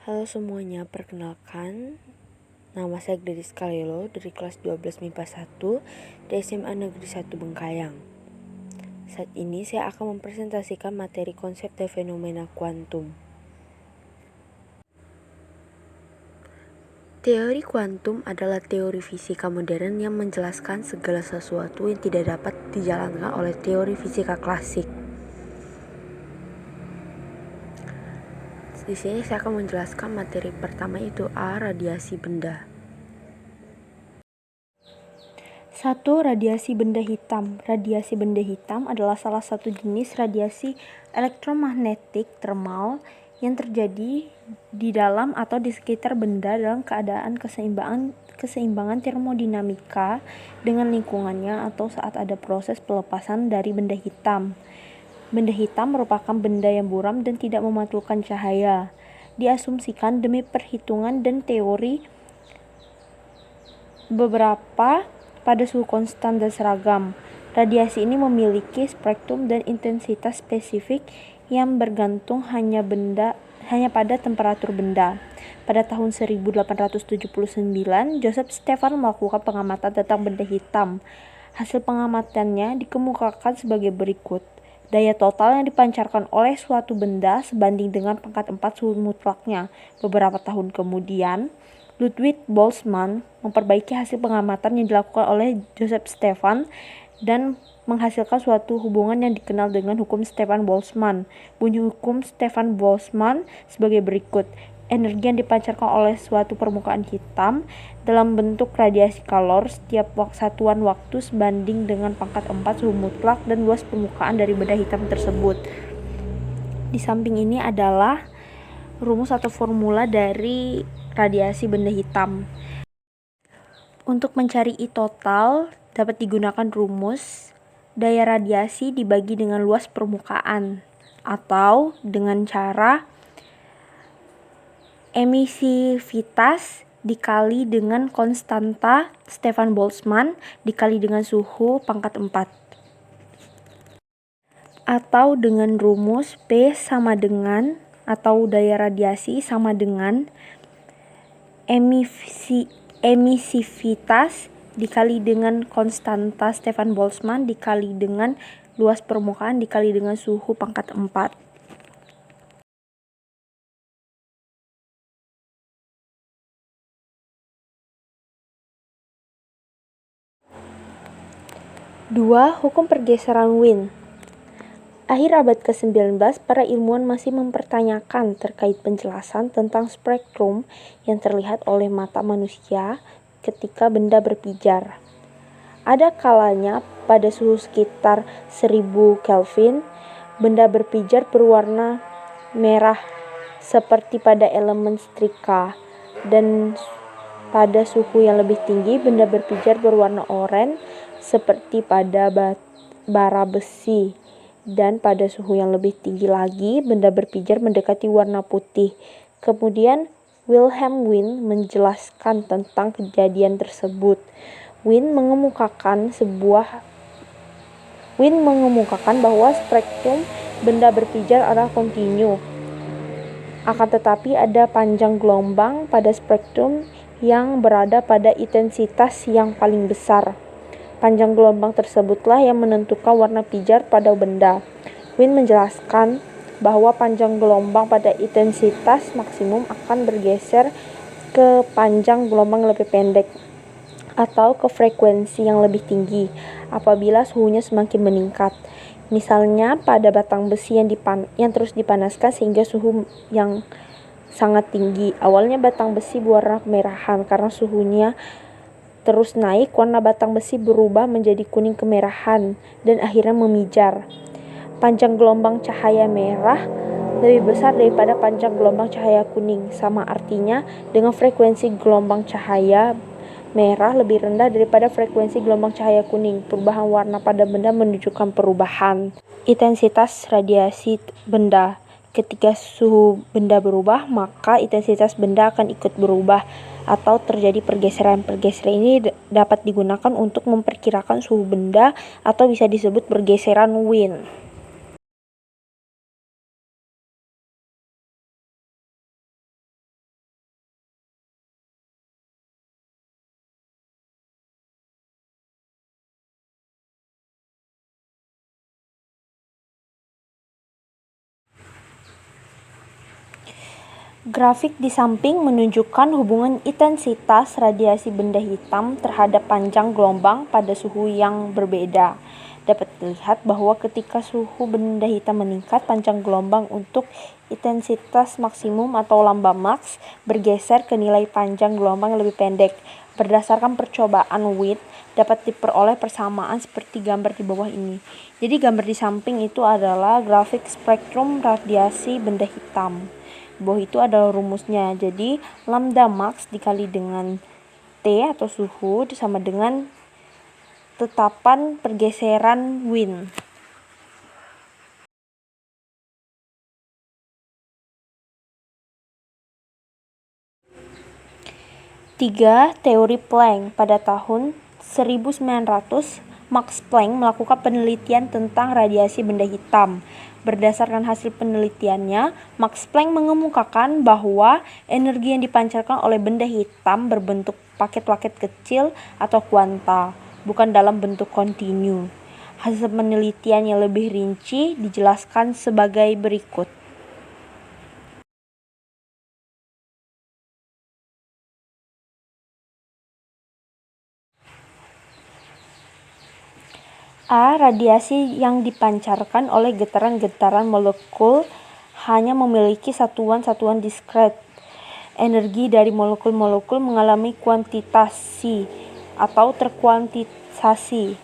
Halo semuanya, perkenalkan nama saya Gladys Kalelo dari kelas 12 MIPA 1 di SMA Negeri 1 Bengkayang. Saat ini saya akan mempresentasikan materi konsep dan fenomena kuantum. Teori kuantum adalah teori fisika modern yang menjelaskan segala sesuatu yang tidak dapat dijalankan oleh teori fisika klasik. Di sini saya akan menjelaskan materi pertama, yaitu radiasi benda. 1. Radiasi benda hitam. Radiasi benda hitam adalah salah satu jenis radiasi elektromagnetik termal yang terjadi di dalam atau di sekitar benda dalam keadaan keseimbangan termodinamika dengan lingkungannya atau saat ada proses pelepasan dari benda hitam. Benda hitam merupakan benda yang buram dan tidak memantulkan cahaya. Diasumsikan demi perhitungan dan teori beberapa pada suhu konstan dan seragam. Radiasi ini memiliki spektrum dan intensitas spesifik yang bergantung hanya pada temperatur benda. Pada tahun 1879, Joseph Stefan melakukan pengamatan tentang benda hitam. Hasil pengamatannya dikemukakan sebagai berikut. Daya total yang dipancarkan oleh suatu benda sebanding dengan pangkat 4 suhu mutlaknya. Beberapa tahun kemudian, Ludwig Boltzmann memperbaiki hasil pengamatan yang dilakukan oleh Joseph Stefan dan menghasilkan suatu hubungan yang dikenal dengan hukum Stefan-Boltzmann. Bunyi hukum Stefan-Boltzmann sebagai berikut. Energi yang dipancarkan oleh suatu permukaan hitam dalam bentuk radiasi kalor setiap satuan waktu sebanding dengan pangkat 4 suhu mutlak dan luas permukaan dari benda hitam tersebut. Di samping ini adalah rumus atau formula dari radiasi benda hitam. Untuk mencari I total dapat digunakan rumus daya radiasi dibagi dengan luas permukaan, atau dengan cara emisivitas dikali dengan konstanta Stefan-Boltzmann dikali dengan suhu pangkat 4. Atau dengan rumus P sama dengan, atau daya radiasi sama dengan emisivitas dikali dengan konstanta Stefan-Boltzmann dikali dengan luas permukaan dikali dengan suhu pangkat 4. Dua, hukum pergeseran Wien. Akhir abad ke-19, para ilmuwan masih mempertanyakan terkait penjelasan tentang spektrum yang terlihat oleh mata manusia ketika benda berpijar. Ada kalanya pada suhu sekitar 1000 Kelvin, benda berpijar berwarna merah seperti pada elemen strika, dan pada suhu yang lebih tinggi benda berpijar berwarna oranye seperti pada bara besi, dan pada suhu yang lebih tinggi lagi benda berpijar mendekati warna putih. Kemudian Wilhelm Wien menjelaskan tentang kejadian tersebut. Wien mengemukakan bahwa spektrum benda berpijar adalah kontinu. Akan tetapi ada panjang gelombang pada spektrum yang berada pada intensitas yang paling besar. Panjang gelombang tersebutlah yang menentukan warna pijar pada benda. Wien menjelaskan bahwa panjang gelombang pada intensitas maksimum akan bergeser ke panjang gelombang lebih pendek atau ke frekuensi yang lebih tinggi apabila suhunya semakin meningkat. Misalnya pada batang besi yang terus dipanaskan sehingga suhu yang sangat tinggi. Awalnya batang besi berwarna kemerahan, karena suhunya terus naik, warna batang besi berubah menjadi kuning kemerahan dan akhirnya memijar. Panjang gelombang cahaya merah lebih besar daripada panjang gelombang cahaya kuning. Sama artinya dengan frekuensi gelombang cahaya merah lebih rendah daripada frekuensi gelombang cahaya kuning. Perubahan warna pada benda menunjukkan perubahan intensitas radiasi benda. Ketika suhu benda berubah, maka intensitas benda akan ikut berubah atau terjadi pergeseran. Pergeseran ini dapat digunakan untuk memperkirakan suhu benda atau bisa disebut pergeseran Wien. Grafik di samping menunjukkan hubungan intensitas radiasi benda hitam terhadap panjang gelombang pada suhu yang berbeda. Dapat dilihat bahwa ketika suhu benda hitam meningkat, panjang gelombang untuk intensitas maksimum atau lambda maks bergeser ke nilai panjang gelombang yang lebih pendek. Berdasarkan percobaan Witt, dapat diperoleh persamaan seperti gambar di bawah ini. Jadi gambar di samping itu adalah grafik spektrum radiasi benda hitam. Di bawah itu adalah rumusnya. Jadi lambda max dikali dengan T atau suhu sama dengan tetapan pergeseran Wien. 3. Teori Planck. Pada tahun 1900, Max Planck melakukan penelitian tentang radiasi benda hitam. Berdasarkan hasil penelitiannya, Max Planck mengemukakan bahwa energi yang dipancarkan oleh benda hitam berbentuk paket-paket kecil atau kuanta, bukan dalam bentuk kontinu. Hasil penelitian yang lebih rinci dijelaskan sebagai berikut. A. Radiasi yang dipancarkan oleh getaran-getaran molekul hanya memiliki satuan-satuan diskret. Energi dari molekul-molekul mengalami kuantitasi atau terkuantisasi.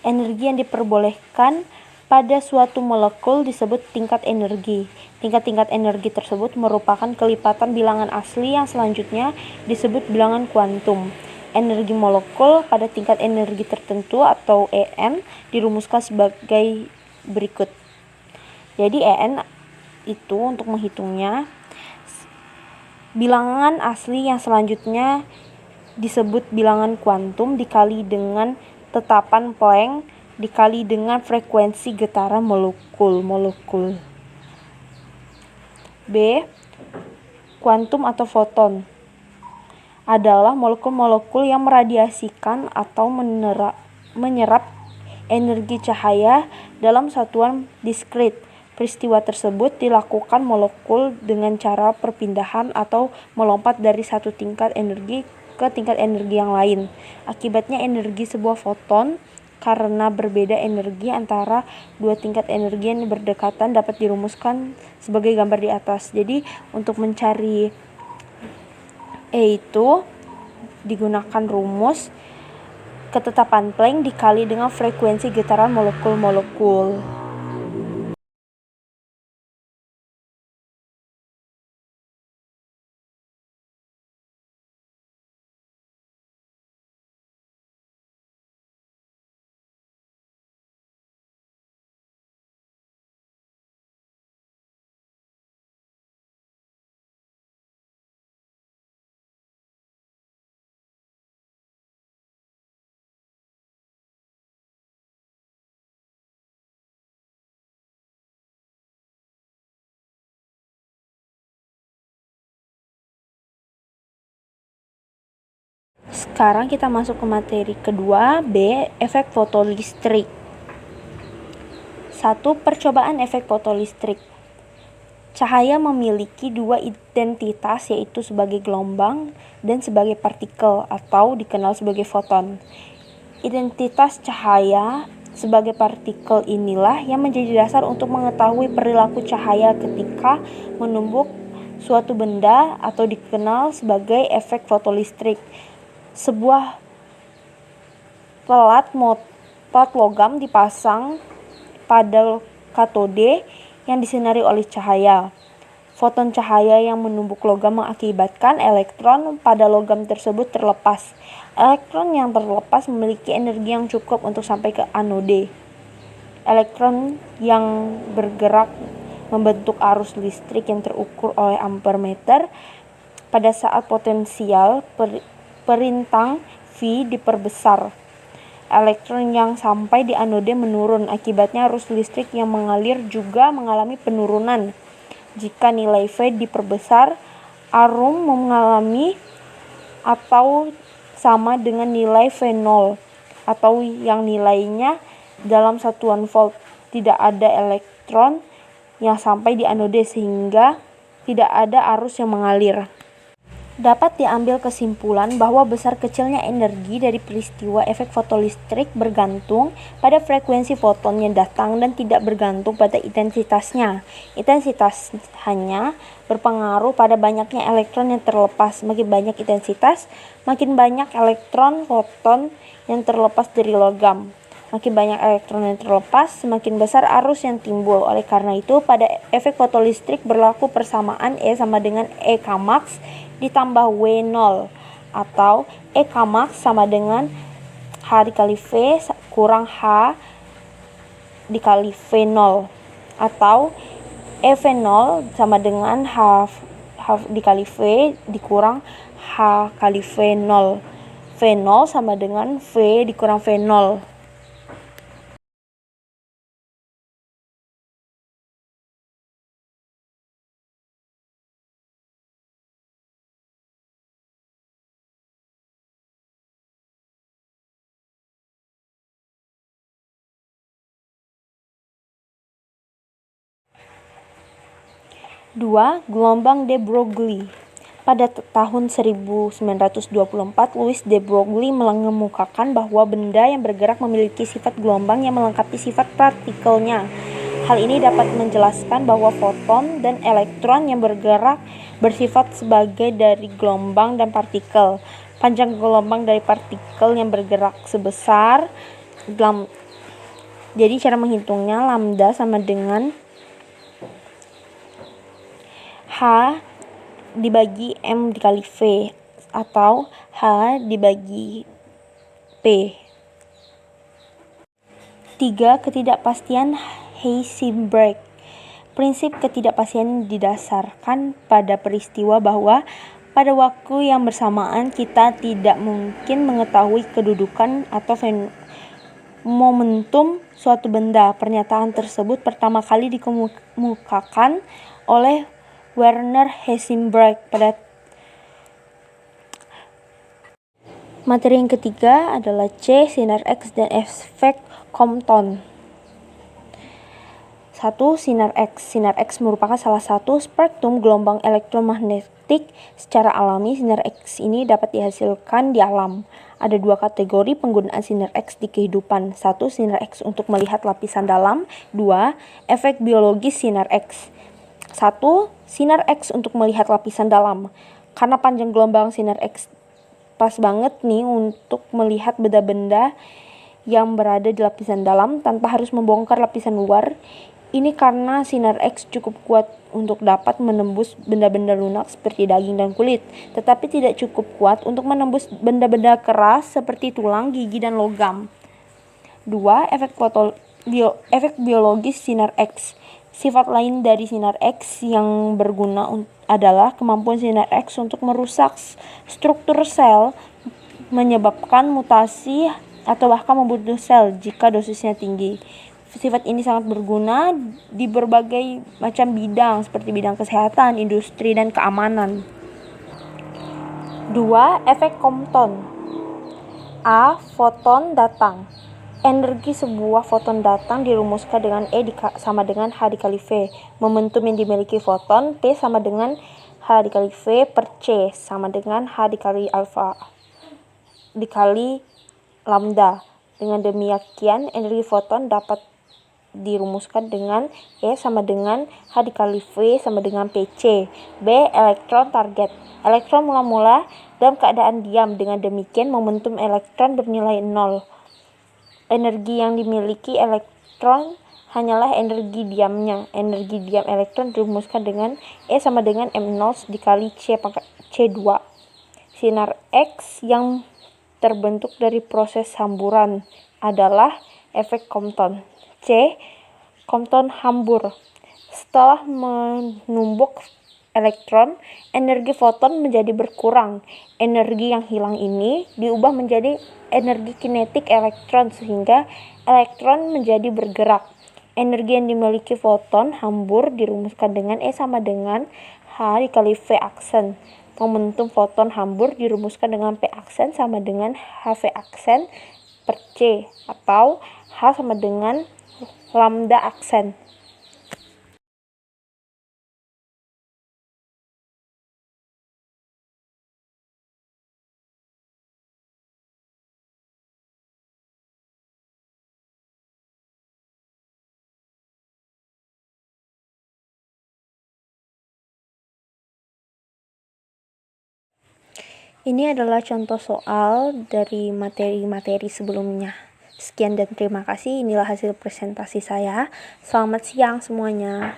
Energi yang diperbolehkan pada suatu molekul disebut tingkat energi. Tingkat-tingkat energi tersebut merupakan kelipatan bilangan asli yang selanjutnya disebut bilangan kuantum. Energi molekul pada tingkat energi tertentu atau En dirumuskan sebagai berikut. Jadi En itu untuk menghitungnya bilangan asli yang selanjutnya disebut bilangan kuantum dikali dengan tetapan Planck dikali dengan frekuensi getaran molekul. B. Kuantum atau foton adalah molekul-molekul yang meradiasikan atau menyerap energi cahaya dalam satuan diskret. Peristiwa tersebut dilakukan molekul dengan cara perpindahan atau melompat dari satu tingkat energi ke tingkat energi yang lain. Akibatnya energi sebuah foton karena berbeda energi antara dua tingkat energi yang berdekatan dapat dirumuskan sebagai gambar di atas. Jadi untuk mencari E itu digunakan rumus ketetapan Planck dikali dengan frekuensi getaran molekul-molekul. Sekarang kita masuk ke materi kedua, B. Efek fotolistrik. 1. Percobaan efek fotolistrik. Cahaya memiliki dua identitas, yaitu sebagai gelombang dan sebagai partikel atau dikenal sebagai foton. Identitas cahaya sebagai partikel inilah yang menjadi dasar untuk mengetahui perilaku cahaya ketika menumbuk suatu benda atau dikenal sebagai efek fotolistrik. Sebuah plat logam dipasang pada katode yang disinari oleh cahaya. Foton cahaya yang menumbuk logam mengakibatkan elektron pada logam tersebut terlepas. Elektron yang terlepas memiliki energi yang cukup untuk sampai ke anode. Elektron yang bergerak membentuk arus listrik yang terukur oleh ampermeter. Pada saat potensial perintang V diperbesar, elektron yang sampai di anode menurun. Akibatnya arus listrik yang mengalir juga mengalami penurunan. Jika nilai V diperbesar, arus mengalami atau sama dengan nilai V0 atau yang nilainya dalam satuan volt. Tidak ada elektron yang sampai di anode sehingga tidak ada arus yang mengalir. Dapat diambil kesimpulan bahwa besar kecilnya energi dari peristiwa efek fotolistrik bergantung pada frekuensi foton yang datang dan tidak bergantung pada intensitasnya. Intensitas hanya berpengaruh pada banyaknya elektron yang terlepas. Makin banyak intensitas, makin banyak elektron foton yang terlepas dari logam. Makin banyak elektron yang terlepas, semakin besar arus yang timbul. Oleh karena itu, pada efek fotolistrik berlaku persamaan E sama dengan E Kmax ditambah W0, atau E Kmax sama dengan H dikali V kurang H dikali V0, atau E V0 sama dengan H dikali V dikurang H kali V0. V0 sama dengan V dikurang V0. 2. Gelombang de Broglie. Pada tahun 1924, Louis de Broglie mengemukakan bahwa benda yang bergerak memiliki sifat gelombang yang melengkapi sifat partikelnya. Hal ini dapat menjelaskan bahwa foton dan elektron yang bergerak bersifat sebagai dari gelombang dan partikel. Panjang gelombang dari partikel yang bergerak sebesar jadi cara menghitungnya lambda sama dengan H dibagi M dikali V, atau H dibagi P. 3. Ketidakpastian Heisenberg. Prinsip ketidakpastian didasarkan pada peristiwa bahwa pada waktu yang bersamaan kita tidak mungkin mengetahui kedudukan atau momentum suatu benda. Pernyataan tersebut pertama kali dikemukakan oleh Werner Heisenberg pada materi yang ketiga adalah C, sinar X dan efek Compton. 1. Sinar X. Sinar X merupakan salah satu spektrum gelombang elektromagnetik secara alami. Sinar X ini dapat dihasilkan di alam. Ada dua kategori penggunaan sinar X di kehidupan. 1. Sinar X untuk melihat lapisan dalam. 2. Efek biologis sinar X. 1. Sinar X untuk melihat lapisan dalam. Karena panjang gelombang sinar X pas banget nih untuk melihat benda-benda yang berada di lapisan dalam tanpa harus membongkar lapisan luar. Ini karena sinar X cukup kuat untuk dapat menembus benda-benda lunak seperti daging dan kulit, tetapi tidak cukup kuat untuk menembus benda-benda keras seperti tulang, gigi, dan logam. 2. Efek biologis sinar X. Sifat lain dari sinar X yang berguna adalah kemampuan sinar X untuk merusak struktur sel, menyebabkan mutasi, atau bahkan membunuh sel jika dosisnya tinggi. Sifat ini sangat berguna di berbagai macam bidang seperti bidang kesehatan, industri, dan keamanan. 2. Efek Compton. A. Foton datang. Energi sebuah foton datang dirumuskan dengan E sama dengan H dikali V. Momentum yang dimiliki foton P sama dengan H dikali V per C sama dengan H dikali alfa dikali lambda. Dengan demikian, energi foton dapat dirumuskan dengan E sama dengan H dikali V sama dengan PC. B. Elektron target. Elektron mula-mula dalam keadaan diam. Dengan demikian, momentum elektron bernilai 0. Energi yang dimiliki elektron hanyalah energi diamnya. Energi diam elektron dirumuskan dengan E sama dengan M0 dikali C2. Sinar X yang terbentuk dari proses hamburan adalah efek Compton. C. Compton hambur. Setelah menumbuk elektron, energi foton menjadi berkurang. Energi yang hilang ini diubah menjadi energi kinetik elektron sehingga elektron menjadi bergerak. Energi yang dimiliki foton hambur dirumuskan dengan E sama dengan H dikali V aksen. Momentum foton hambur dirumuskan dengan P aksen sama dengan HV aksen per C, atau H sama dengan lambda aksen. Ini adalah contoh soal dari materi-materi sebelumnya. Sekian dan terima kasih. Inilah hasil presentasi saya. Selamat siang semuanya.